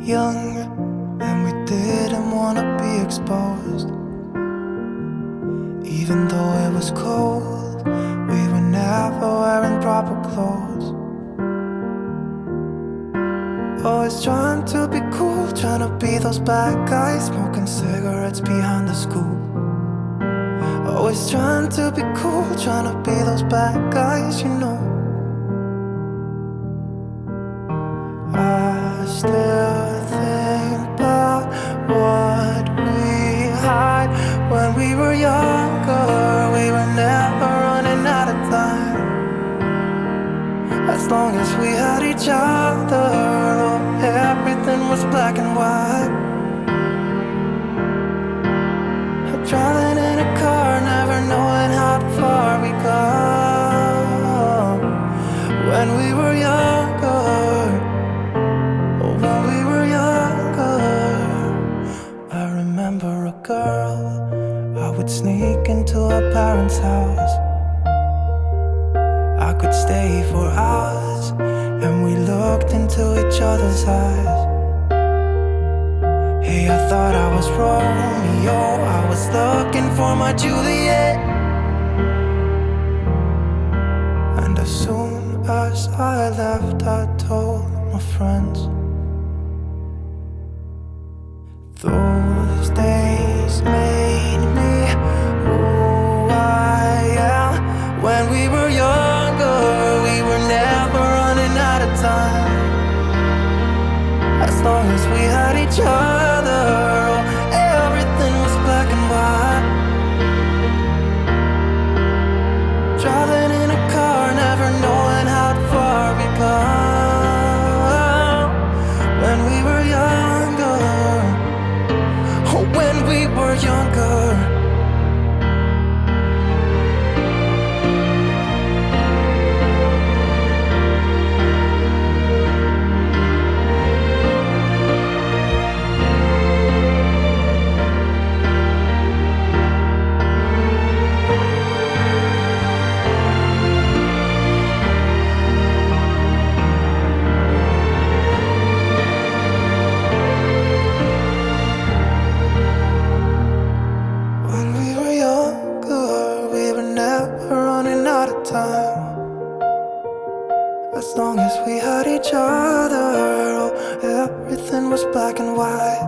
young, and we didn't wanna be exposed. Even though it was cold, we were never wearing proper clothes. Always trying to be cool, trying to be those bad guys, smoking cigarettes behind the school. Always trying to be cool, trying to be those bad guys, you know. I still think about what we had when we were younger. We were never running out of time. As long as we had each other, oh, everything was black and white. Driving in a car, never knowing how far we go. When we were younger, oh, when we were younger. I remember a girl, I would sneak into her parents' house. I could stay for hours, and we looked into each other's eyes. Hey, I thought I was Romeo, I was looking for my Juliet. And as soon as I left, I told my friends. Those days made me who I am. When we were younger, we were never running out of time. As long as we had each other, oh, everything was black and white. Driving in a car, never knowing how far we go. When we were younger, oh, when we were younger. Time. As long as we had each other, oh, everything was black and white.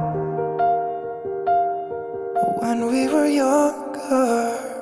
When we were younger.